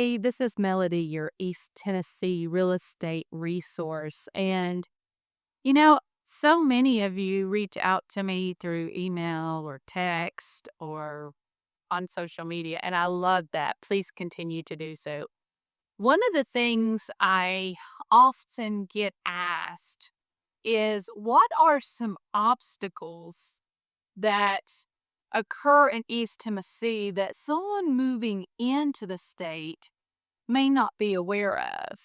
Hey, this is Melody, your East Tennessee real estate resource. So many of you reach out to me through email or text or on social media, and I love that. Please continue to do so. One of the things I often get asked is what are some obstacles that occur in East Tennessee that someone moving into the state may not be aware of?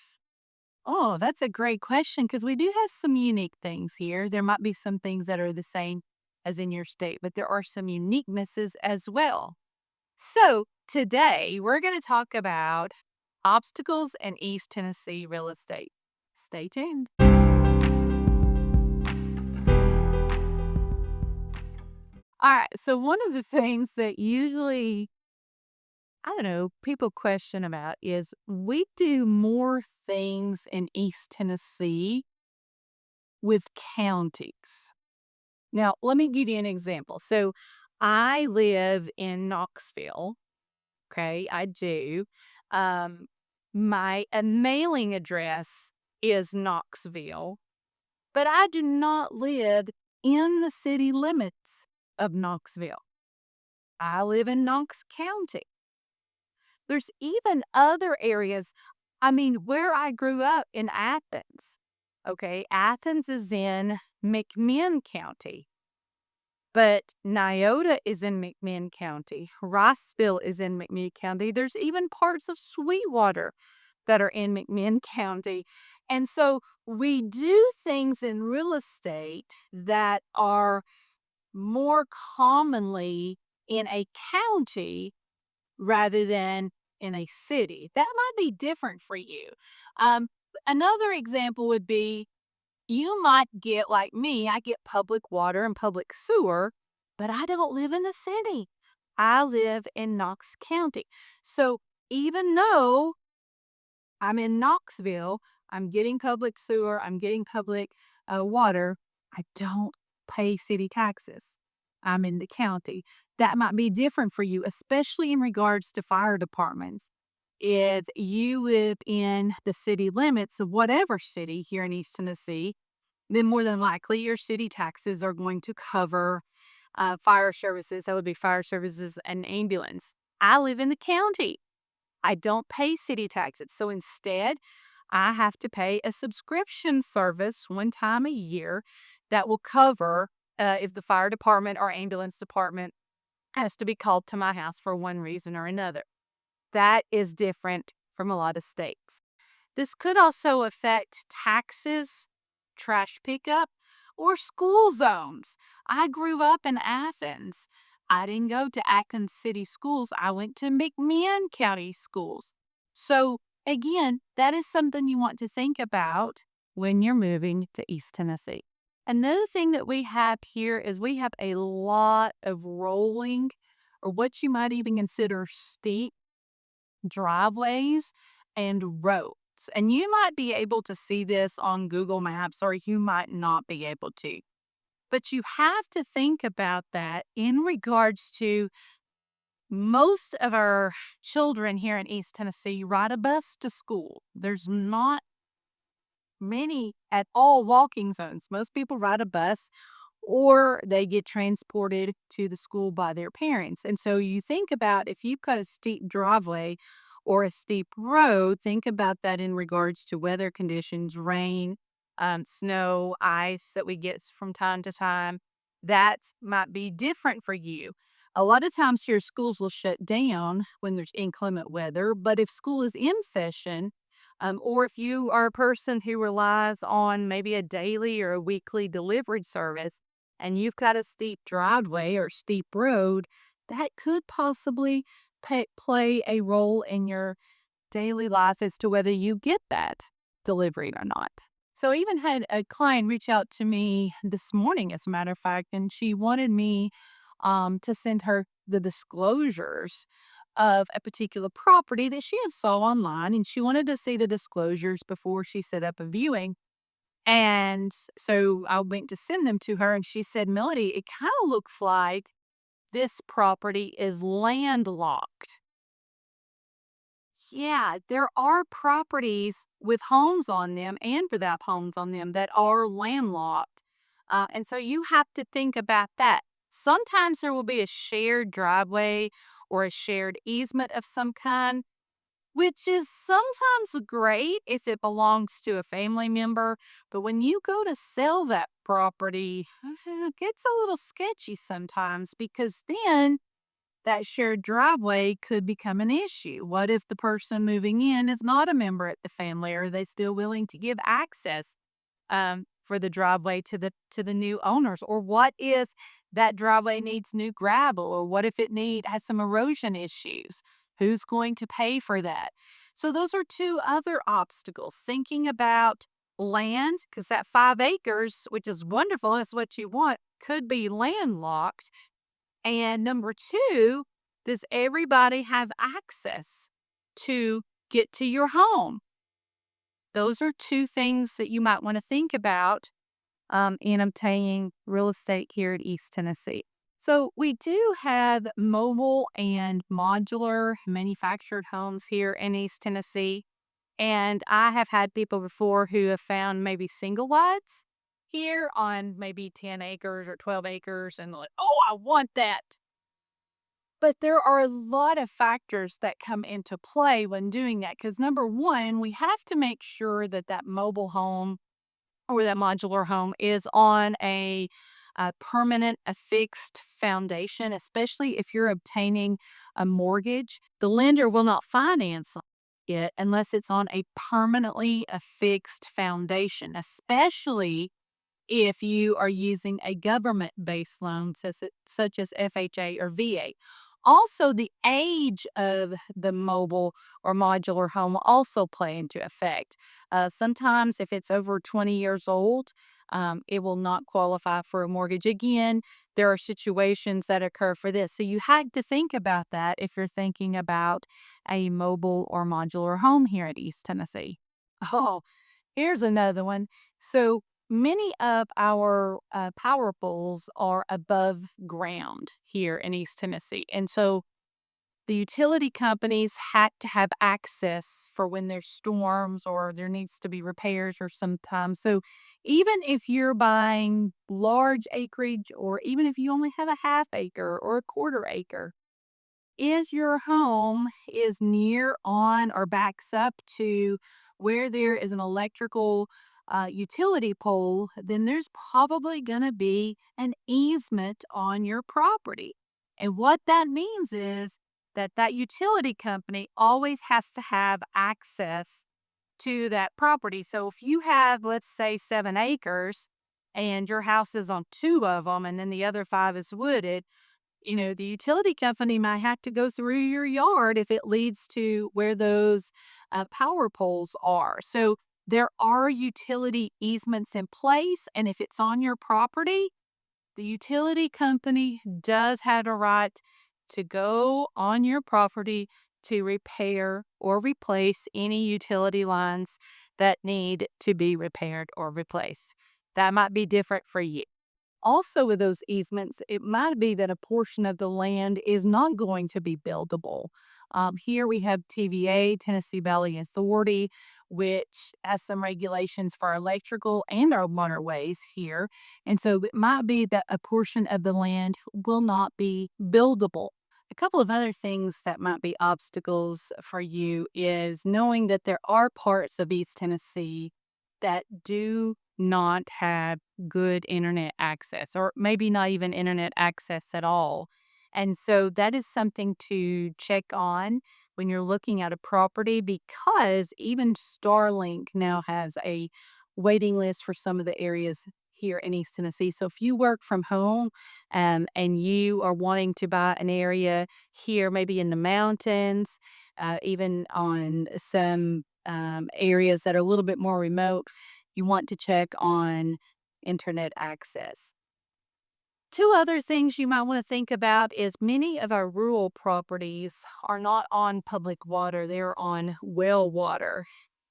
Oh, that's a great question because we do have some unique things here. There might be some things that are the same as in your state, but there are some uniquenesses as well. So, today we're going to talk about obstacles in East Tennessee real estate. Stay tuned. All right. So, one of the things that usually, I don't know, people question about is we do more things in East Tennessee with counties. Now, let me give you an example. So, I live in Knoxville. Okay, I do. Um, my mailing address is Knoxville, but I do not live in the city limits of Knoxville. I live in Knox County. There's even other areas. I mean, where I grew up in Athens. Okay, Athens is in McMinn County. But Nyota is in McMinn County. Rossville is in McMinn County. There's even parts of Sweetwater that are in McMinn County. And so we do things in real estate that are more commonly in a county rather than in a city. That might be different for you. Um, Another example would be you might get like me, I get public water and public sewer, but I don't live in the city. I live in Knox County. So even though I'm in Knoxville, I'm getting public sewer, I'm getting public water, I don't pay city taxes. I'm in the county. That might be different for you, especially in regards to fire departments. If you live in the city limits of whatever city here in East Tennessee, then more than likely your city taxes are going to cover fire services. That would be fire services and ambulance. I live in the county. I don't pay city taxes. So instead, I have to pay a subscription service one time a year that will cover if the fire department or ambulance department has to be called to my house for one reason or another. That is different from a lot of states. This could also affect taxes, trash pickup, or school zones. I grew up in Athens. I didn't go to Athens City Schools. I went to McMinn County Schools. So, again, that is something you want to think about when you're moving to East Tennessee. Another thing that we have here is we have a lot of rolling, or what you might even consider steep driveways and roads. And you might be able to see this on Google Maps, or you might not be able to. But you have to think about that in regards to most of our children here in East Tennessee ride a bus to school. There's not many at all walking zones. Most people ride a bus or they get transported to the school by their parents. And so you think about if you've got a steep driveway or a steep road, think about that in regards to weather conditions, rain, snow, ice that we get from time to time. That might be different for you. A lot of times your schools will shut down when there's inclement weather, but if school is in session, or if you are a person who relies on maybe a daily or a weekly delivery service, and you've got a steep driveway or steep road, that could possibly play a role in your daily life as to whether you get that delivery or not. So I even had a client reach out to me this morning, as a matter of fact, and she wanted me to send her the disclosures of a particular property that she had saw online, and she wanted to see the disclosures before she set up a viewing. And so I went to send them to her, and she said, Melody, it kind of looks like this property is landlocked. Yeah, there are properties with homes on them and without homes on them that are landlocked. And so you have to think about that. Sometimes there will be a shared driveway or a shared easement of some kind, which is sometimes great if it belongs to a family member. But when you go to sell that property, it gets a little sketchy sometimes because then that shared driveway could become an issue. What if the person moving in is not a member at the family? Are they still willing to give access for the driveway to the new owners? Or what if that driveway needs new gravel? Or what if it has some erosion issues? Who's going to pay for that? So those are two other obstacles. Thinking about land, because that 5 acres, which is wonderful, is what you want, could be landlocked. And number two, does everybody have access to get to your home? Those are two things that you might want to think about in obtaining real estate here at East Tennessee. So, we do have mobile and modular manufactured homes here in East Tennessee. And I have had people before who have found maybe single wides here on maybe 10 acres or 12 acres and like, oh, I want that. But there are a lot of factors that come into play when doing that. Because number one, we have to make sure that that mobile home or that modular home is on a permanent, a fixed foundation, especially if you're obtaining a mortgage. The lender will not finance it unless it's on a permanently a fixed foundation, especially if you are using a government-based loan such as FHA or VA. Also, the age of the mobile or modular home will also play into effect. Sometimes, if it's over 20 years old, it will not qualify for a mortgage. Again, there are situations that occur for this. So you had to think about that if you're thinking about a mobile or modular home here at East Tennessee. Oh, here's another one. So many of our power poles are above ground here in East Tennessee. And so the utility companies had to have access for when there's storms or there needs to be repairs or sometimes. So even if you're buying large acreage or even if you only have a half acre or a quarter acre, if your home is near on or backs up to where there is an electrical utility pole, then there's probably going to be an easement on your property. And what that means is that that utility company always has to have access to that property. So if you have, let's say, 7 acres and your house is on two of them and then the other five is wooded, the utility company might have to go through your yard if it leads to where those power poles are. So there are utility easements in place. And if it's on your property, the utility company does have a right to go on your property to repair or replace any utility lines that need to be repaired or replaced. That might be different for you. Also, with those easements, it might be that a portion of the land is not going to be buildable. Here we have TVA, Tennessee Valley Authority, which has some regulations for our electrical and our waterways here. And so it might be that a portion of the land will not be buildable. A couple of other things that might be obstacles for you is knowing that there are parts of East Tennessee that do not have good internet access, or maybe not even internet access at all. And so that is something to check on when you're looking at a property because even Starlink now has a waiting list for some of the areas here in East Tennessee. So if you work from home and you are wanting to buy an area here, maybe in the mountains, even on some areas that are a little bit more remote, you want to check on internet access. Two other things you might want to think about is many of our rural properties are not on public water, they're on well water.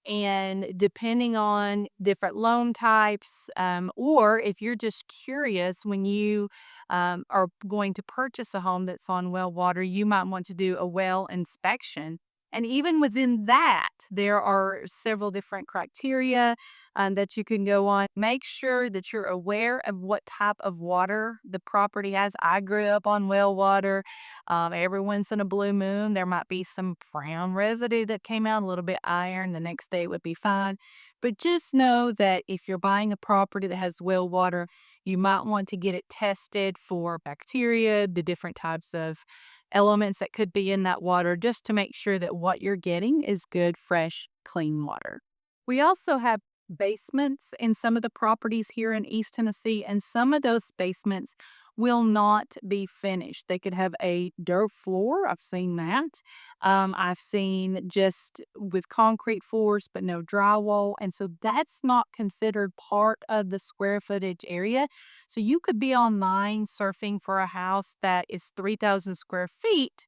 And depending on different loan types, or if you're just curious when you are going to purchase a home that's on well water, you might want to do a well inspection And even within that, there are several different criteria that you can go on. Make sure that you're aware of what type of water the property has. I grew up on well water. Every once in a blue moon, there might be some brown residue that came out, a little bit iron. The next day it would be fine. But just know that if you're buying a property that has well water, you might want to get it tested for bacteria, the different types of elements that could be in that water, just to make sure that what you're getting is good, fresh, clean water. We also have basements in some of the properties here in East Tennessee, and some of those basements will not be finished. They could have a dirt floor. I've seen that. I've seen just with concrete floors, but no drywall. And so that's not considered part of the square footage area. So you could be online surfing for a house that is 3,000 square feet,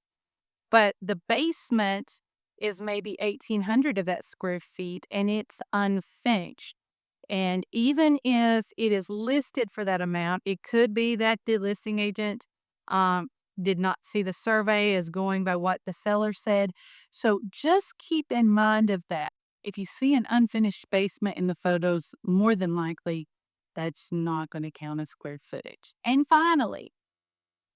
but the basement is maybe 1,800 of that square feet and it's unfinished. And even if it is listed for that amount, it could be that the listing agent um, did not see the survey as going by what the seller said. So just keep in mind of that. If you see an unfinished basement in the photos, more than likely that's not going to count as square footage. And finally,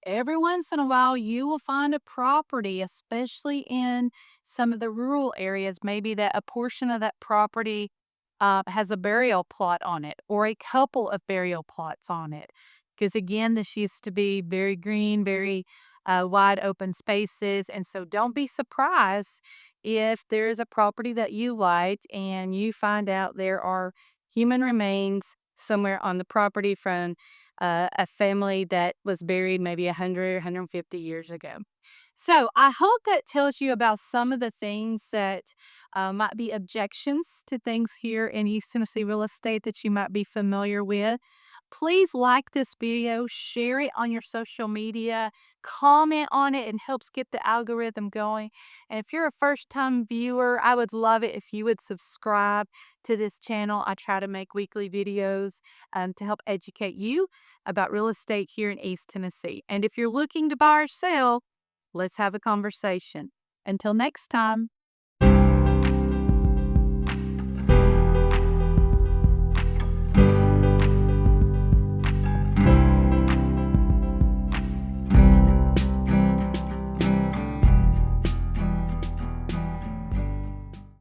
every once in a while, you will find a property, especially in some of the rural areas, maybe that a portion of that property has a burial plot on it or a couple of burial plots on it. Because again, this used to be very green, very wide open spaces. And so don't be surprised if there is a property that you liked and you find out there are human remains somewhere on the property from a family that was buried maybe 100, 150 years ago. So I hope that tells you about some of the things that might be objections to things here in East Tennessee real estate that you might be familiar with. Please like this video, share it on your social media, comment on it. It helps get the algorithm going. And if you're a first time viewer, I would love it if you would subscribe to this channel. I try to make weekly videos to help educate you about real estate here in East Tennessee. And if you're looking to buy or sell, let's have a conversation. Until next time.